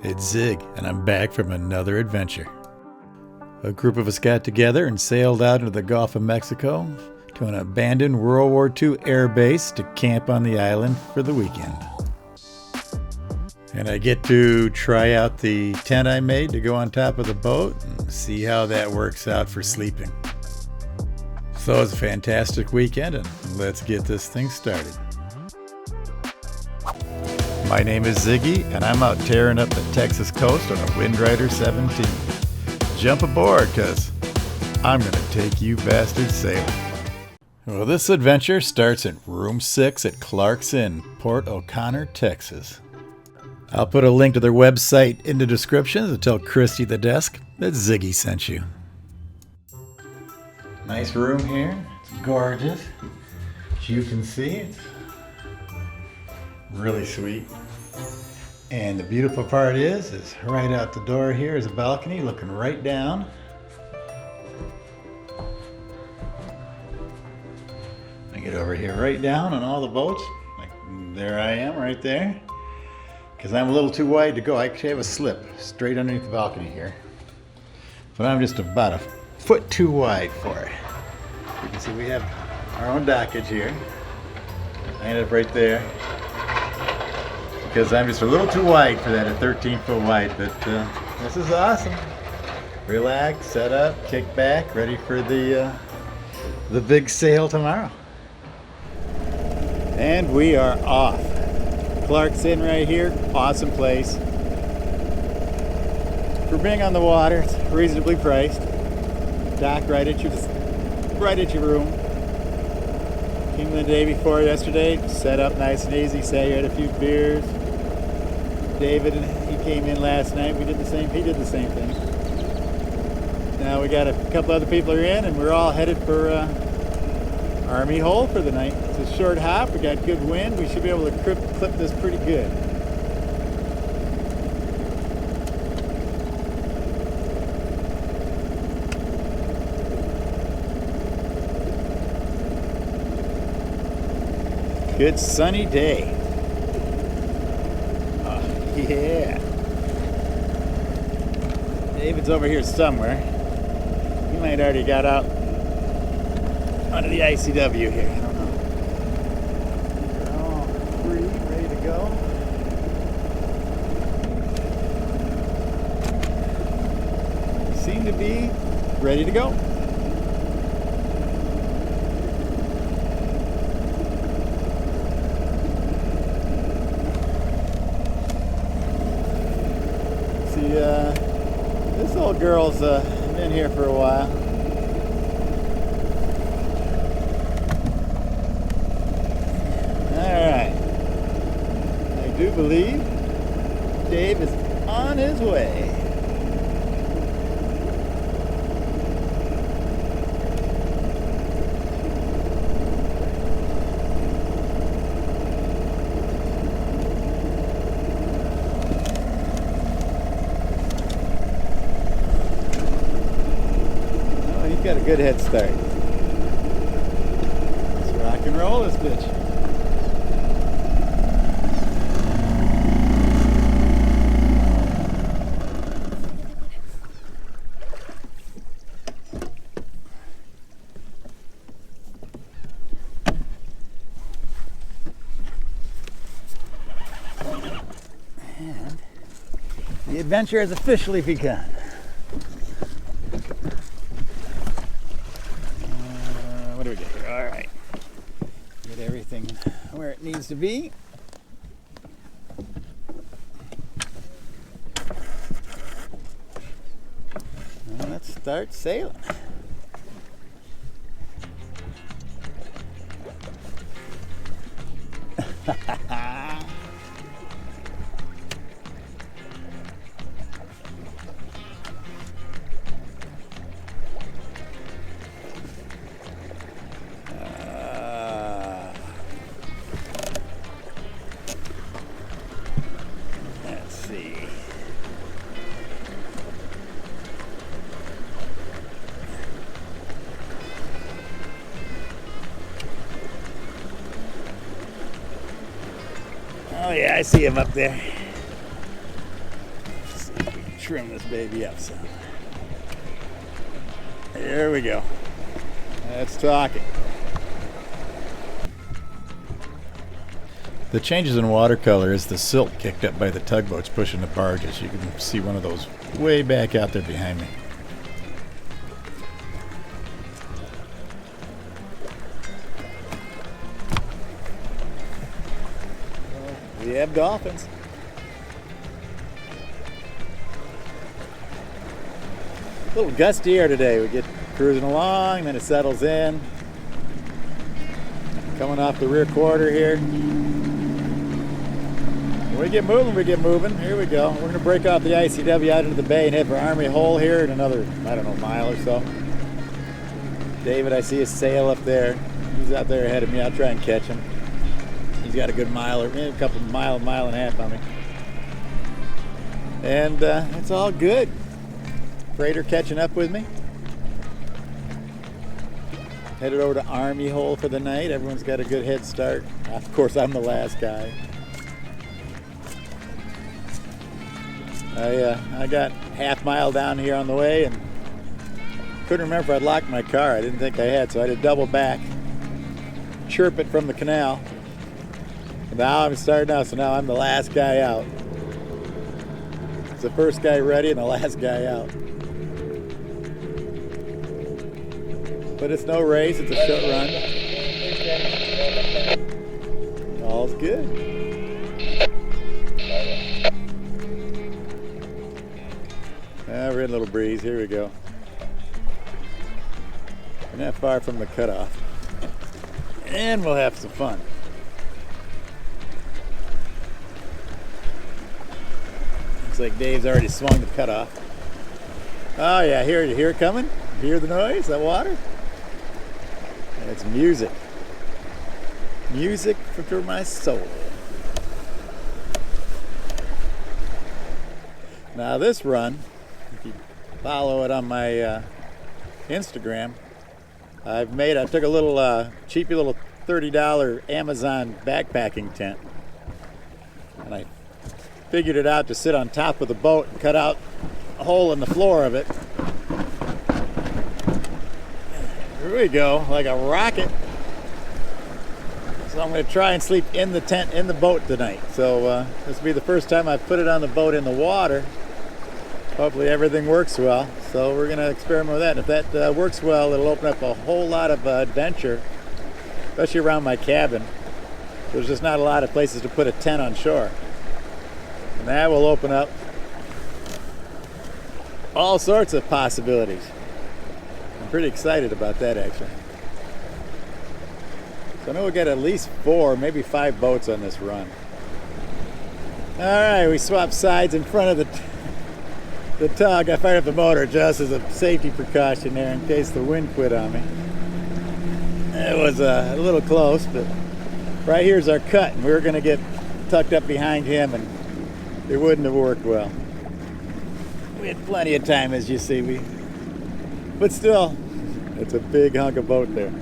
It's Zig, and I'm back from another adventure. A group of us got together and sailed out into the Gulf of Mexico to an abandoned World War II air base to camp on the island for the weekend. And I get to try out the tent I made to go on top of the boat and see how that works out for sleeping. So it's a fantastic weekend, and let's get this thing started. My name is Ziggy, and I'm out tearing up the Texas coast on a Windrider 17. Jump aboard, cause I'm gonna take you bastards sailing. Well, this adventure starts at room 6 at Clark's Inn, Port O'Connor, Texas. I'll put a link to their website in the description to tell Christy the desk that Ziggy sent you. Nice room here. It's gorgeous. As you can see, it's really sweet. And the beautiful part is right out the door here is a balcony looking right down. I get over here right down on all the boats. Like there I am right there. Because I'm a little too wide to go. I actually have a slip straight underneath the balcony here. But I'm just about a foot too wide for it. You can see we have our own dockage here. I end up right there. Because I'm just a little too wide for that at 13 foot wide, but this is awesome. Relax, set up, kick back, ready for the big sail tomorrow. And we are off. Clark's Inn right here, awesome place. For being on the water, it's reasonably priced. Dock right at your room. Came the day before yesterday, set up nice and easy, sat here, had a few beers. David, he came in last night. He did the same thing. Now we got a couple other people are in, and we're all headed for Army Hole for the night. It's a short hop. We got good wind. We should be able to clip this pretty good. Good sunny day. Yeah. David's over here somewhere. He might already got out onto the ICW here. I don't know. They're all free, ready to go. They seem to be ready to go. This old girl's been here for a while. Alright. I do believe Dave is on his way. Got a good head start. Let's rock and roll this bitch. And the adventure has officially begun. What do we get here? All right. Get everything where it needs to be. And let's start sailing. Oh yeah, I see him up there. trim this baby up some. Here we go. That's talking. The changes in watercolor is the silt kicked up by the tugboats pushing the barges. You can see one of those way back out there behind me. We have dolphins. A little gusty air today. We get cruising along, then it settles in. Coming off the rear quarter here. When we get moving, we get moving. Here we go. We're going to break off the ICW out into the bay and head for Army Hole here in another, I don't know, mile or so. David, I see his sail up there. He's out there ahead of me. I'll try and catch him. He's got a good mile or maybe a couple mile and a half on me. And it's all good. Freighter catching up with me. Headed over to Army Hole for the night. Everyone's got a good head start. Of course, I'm the last guy. I got half mile down here on the way and couldn't remember if I'd locked my car. I didn't think I had, so I had to double back, chirp it from the canal. And now I'm starting out, so now I'm the last guy out. It's the first guy ready and the last guy out. But it's no race, it's a short run. All's good. We're in a little breeze. Here we go. We're not far from the cutoff. And we'll have some fun. Looks like Dave's already swung the cutoff. Oh yeah, you hear it coming? You hear the noise? That water? It's music. Music for my soul. Now this run, if you follow it on my Instagram, I took a little cheapy little $30 Amazon backpacking tent, and I figured it out to sit on top of the boat and cut out a hole in the floor of it. Here we go, like a rocket. So I'm going to try and sleep in the tent in the boat tonight. So this will be the first time I've put it on the boat in the water. Hopefully everything works well. So we're going to experiment with that. And if that works well, it'll open up a whole lot of adventure, especially around my cabin. There's just not a lot of places to put a tent on shore. And that will open up all sorts of possibilities. I'm pretty excited about that, actually. So I know we'll get at least 4, maybe 5 boats on this run. All right, we swapped sides in front of the tug. I fired up the motor just as a safety precaution there in case the wind quit on me. It was a little close, but right here's our cut, and we were going to get tucked up behind him, and it wouldn't have worked well. We had plenty of time, as you see. But still, it's a big hunk of boat there.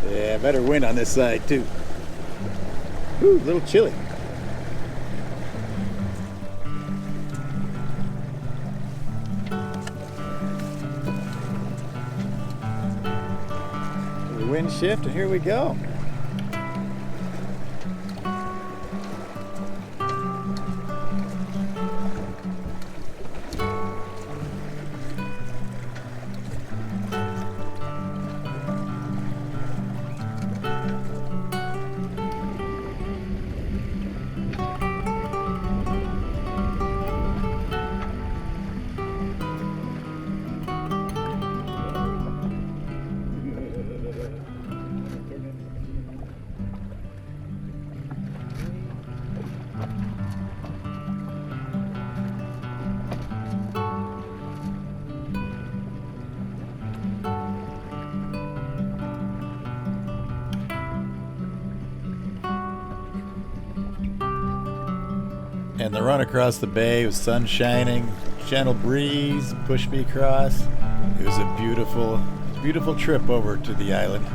Yeah, better wind on this side too. Ooh, a little chilly. The wind shift, and here we go. And the run across the bay with sun shining, gentle breeze pushed me across. It was a beautiful trip over to the island.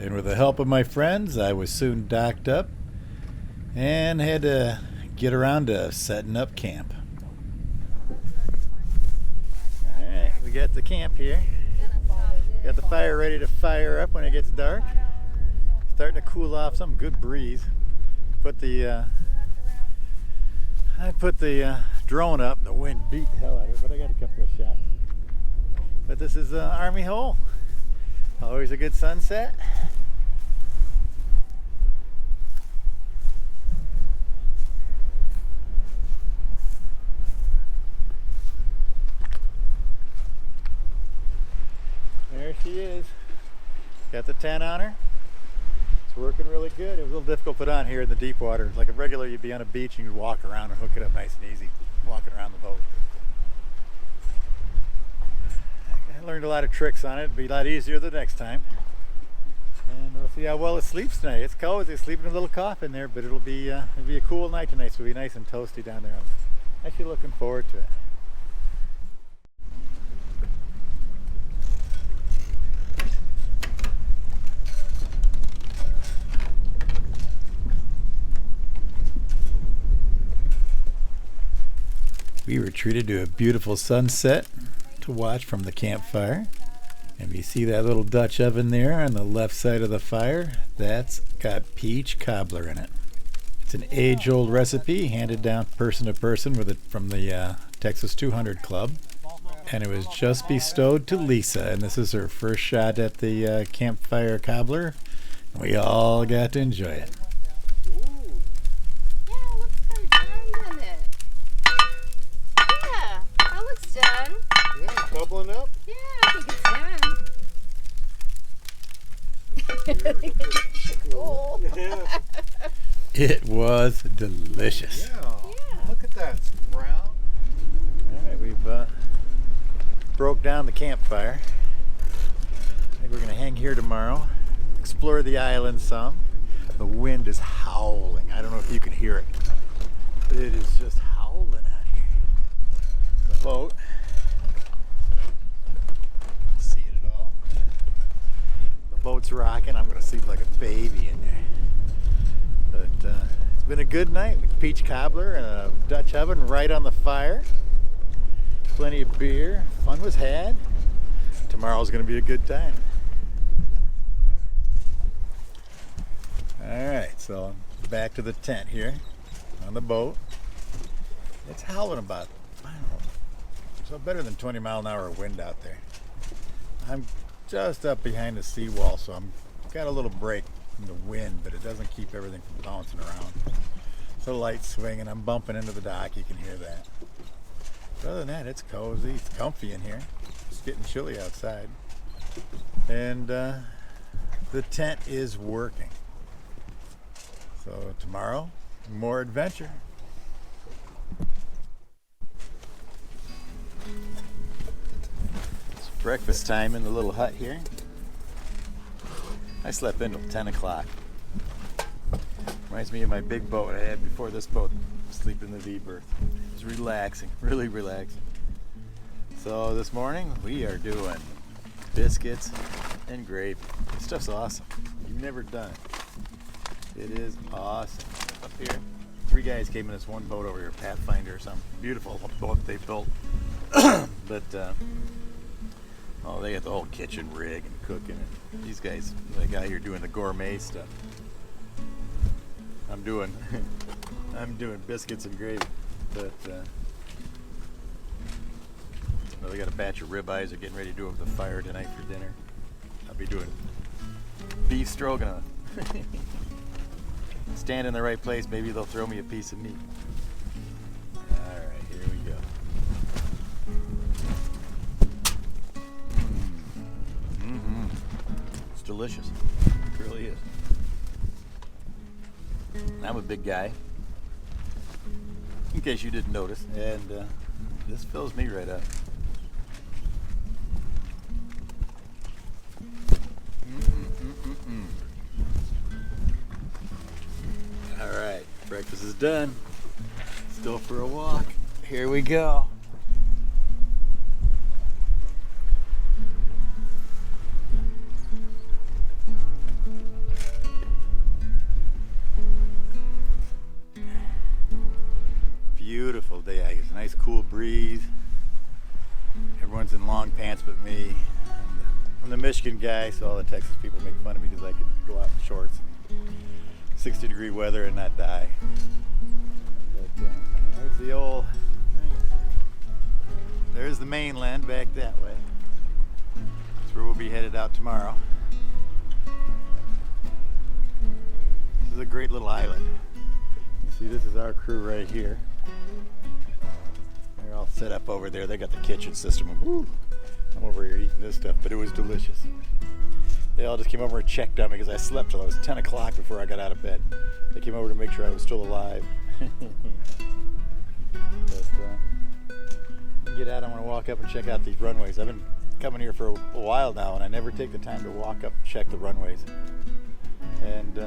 And with the help of my friends, I was soon docked up and had to get around to setting up camp. Alright, we got the camp here. Got the fire ready to fire up when it gets dark. Starting to cool off, some good breeze. I put the drone up, the wind beat the hell out of it, but I got a couple of shots. But this is Army Hole. Always a good sunset. There she is. Got the tent on her. It's working really good. It was a little difficult to put on here in the deep water. It's like a regular, you'd be on a beach and you'd walk around and hook it up nice and easy, walking around the boat. I learned a lot of tricks on it. It'll be a lot easier the next time. And we'll see how well it sleeps tonight. It's cozy. It's sleeping in a little coffin there, but it'll be a cool night tonight, so it'll be nice and toasty down there. I'm actually looking forward to it. We were treated to a beautiful sunset to watch from the campfire. And you see that little Dutch oven there on the left side of the fire? That's got peach cobbler in it. It's an age-old recipe handed down person to person from the Texas 200 Club. And it was just bestowed to Lisa. And this is her first shot at the campfire cobbler. We all got to enjoy it. Done. Yeah, bubbling up. Yeah, I think it's done. Cool. Yeah. It was delicious. Yeah. Look at that. It's brown. Alright, we've broke down the campfire. I think we're going to hang here tomorrow, explore the island some. The wind is howling. I don't know if you can hear it, but it is just howling out here. The boat. See it at all? The boat's rocking. I'm going to sleep like a baby in there. But it's been a good night with peach cobbler and a Dutch oven right on the fire. Plenty of beer. Fun was had. Tomorrow's going to be a good time. Alright, so back to the tent here on the boat. It's howling about, I don't know, so better than 20 mile an hour wind out there. I'm just up behind the seawall, so I'm got a little break from the wind, but it doesn't keep everything from bouncing around. It's a light swing and I'm bumping into the dock, you can hear that. But other than that, it's cozy, it's comfy in here. It's getting chilly outside. And the tent is working. So tomorrow, more adventure. It's breakfast time in the little hut here. I slept in till 10 o'clock. Reminds me of my big boat I had before this boat, sleep in the V-berth. It was relaxing, really relaxing. So this morning we are doing biscuits and gravy. This stuff's awesome. You've never done it. It is awesome. Up here, 3 guys came in this one boat over here, Pathfinder or something. Beautiful boat they built. But oh, they got the whole kitchen rig and cooking. And these guys, the guy here doing the gourmet stuff. I'm I'm doing biscuits and gravy, but well, I got a batch of ribeyes. They're getting ready to do over the fire tonight for dinner. I'll be doing beef stroganoff. Stand in the right place, maybe they'll throw me a piece of meat. All right, here we go. It's delicious. It really is. I'm a big guy, in case you didn't notice, and this fills me right up. All right, breakfast is done. Let's go for a walk. Here we go. Beautiful day. It's a nice cool breeze. Everyone's in long pants but me. I'm the Michigan guy, so all the Texas people make fun of me because I could go out in shorts in 60-degree weather and not die. But there's the old thing. There's the mainland back that way. That's where we'll be headed out tomorrow. This is a great little island. See, this is our crew right here. They're all set up over there. They got the kitchen system. Woo! I'm over here eating this stuff, but it was delicious. They all just came over and checked on me because I slept till it was 10 o'clock before I got out of bed. They came over to make sure I was still alive. But get out, I want to walk up and check out these runways. I've been coming here for a while now, and I never take the time to walk up and check the runways. And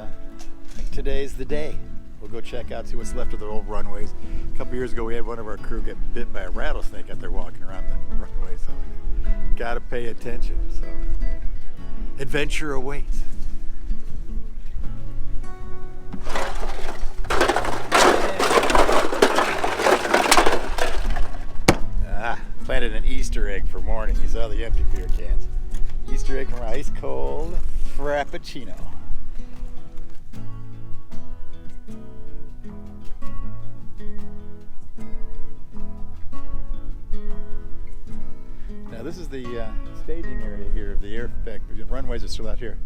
today's the day. We'll go check out, see what's left of the old runways. A couple years ago, we had one of our crew get bit by a rattlesnake out there walking around the runway, so gotta pay attention. So, adventure awaits. Planted an Easter egg for morning. You saw the empty beer cans. Easter egg from ice cold Frappuccino. Now this is the staging area here of the airback. The runways are still out here,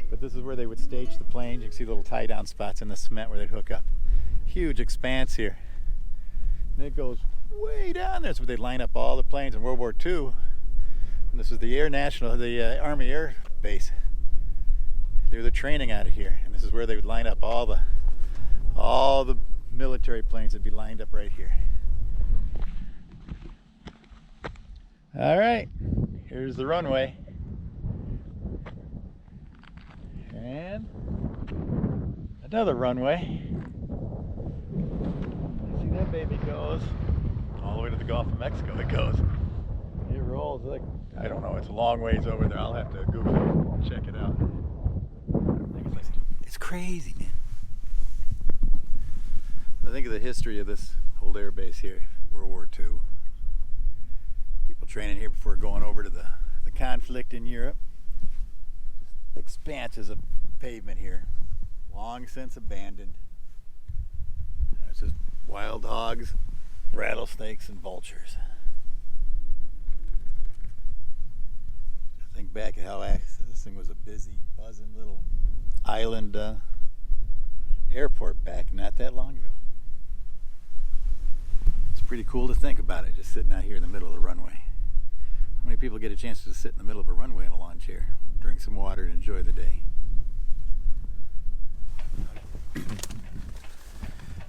but this is where they would stage the planes. You can see little tie-down spots in the cement where they'd hook up. Huge expanse here, and it goes way down there. That's where they line up all the planes in World War II. And this is the Army Air Base. They do the training out of here, and this is where they would line up all the military planes would be lined up right here. All right, here's the runway, and another runway. See that baby goes all the way to the Gulf of Mexico. It goes. It rolls like, I don't know, it's a long ways over there. I'll have to Google it and check it out. It's crazy, man. I think of the history of this old air base here, World War II. People training here before going over to the conflict in Europe. Expanses of pavement here, long since abandoned. It's just wild hogs, rattlesnakes, and vultures. Think back at how this thing was a busy, buzzing little island airport back not that long ago. It's pretty cool to think about it, just sitting out here in the middle of the runway. How many people get a chance to sit in the middle of a runway in a lawn chair, drink some water, and enjoy the day?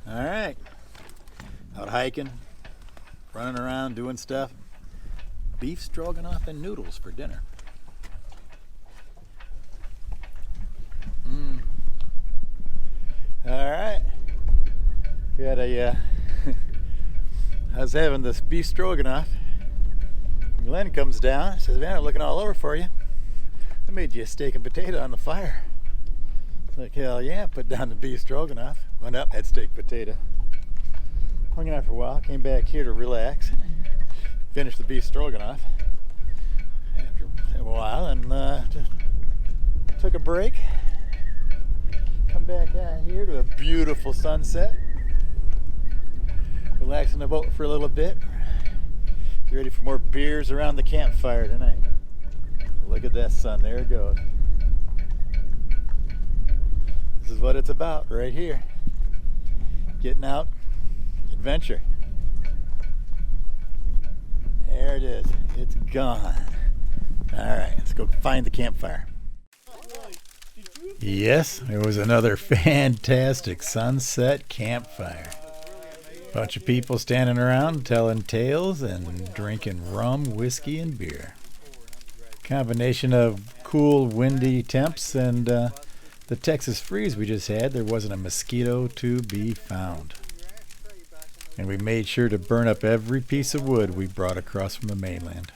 All right, out hiking, running around, doing stuff. Beef stroganoff and noodles for dinner. All right, we had I was having this beef stroganoff. Glenn comes down, says, "Man, I'm looking all over for you. I made you a steak and potato on the fire." It's like, hell yeah, put down the beef stroganoff. Went up, had steak potato. Hung out for a while, came back here to relax, finished the beef stroganoff after a while, and just took a break. Come back out here to a beautiful sunset. the boat for a little bit. Get ready for more beers around the campfire tonight. Look at that sun, there it goes. This is what it's about right here. Getting out, adventure. There it is, it's gone. All right, let's go find the campfire. Yes, it was another fantastic sunset campfire. Bunch of people standing around telling tales and drinking rum, whiskey, and beer. Combination of cool, windy temps and the Texas freeze we just had, there wasn't a mosquito to be found. And we made sure to burn up every piece of wood we brought across from the mainland.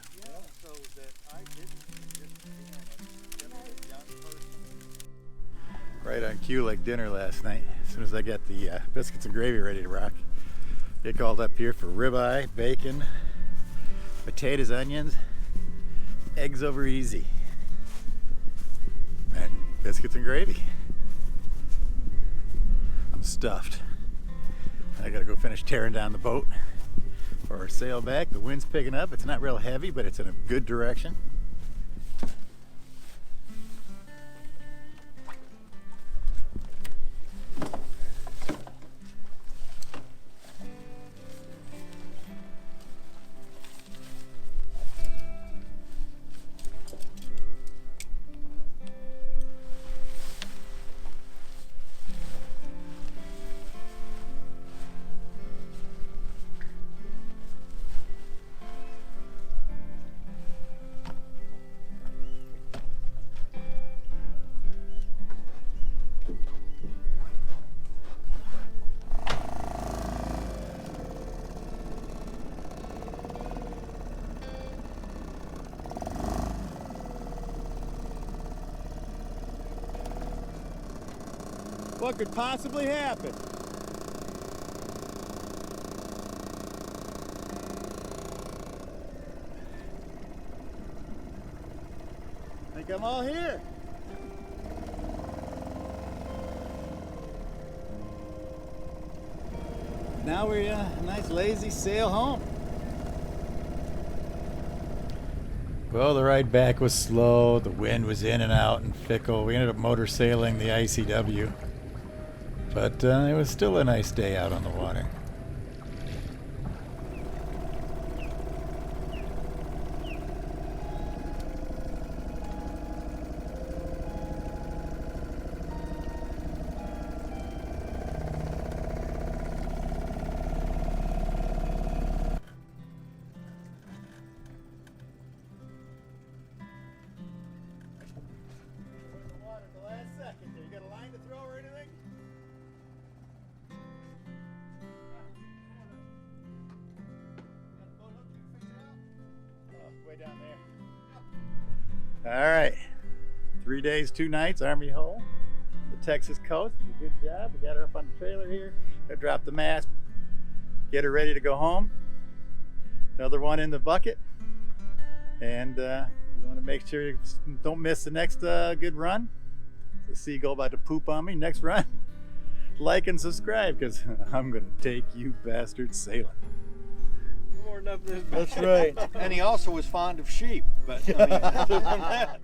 Right on cue like dinner last night. As soon as I got the biscuits and gravy ready to rock, they called up here for ribeye, bacon, potatoes, onions, eggs over easy, and biscuits and gravy. I'm stuffed. I gotta go finish tearing down the boat for our sail back. The wind's picking up. It's not real heavy, but it's in a good direction. What could possibly happen? I think I'm all here. Now we're a nice lazy sail home. Well, the ride back was slow. The wind was in and out and fickle. We ended up motor sailing the ICW. But it was still a nice day out on the water. Way down there. All right, 3 days, 2 nights, Army Hole, the Texas coast. Good job. We got her up on the trailer here. Gonna drop the mast, get her ready to go home. Another one in the bucket, and you want to make sure you don't miss the next good run. The seagull about to poop on me. Next run, like and subscribe because I'm gonna take you bastards sailing. That's right. And he also was fond of sheep, but I mean, other than that.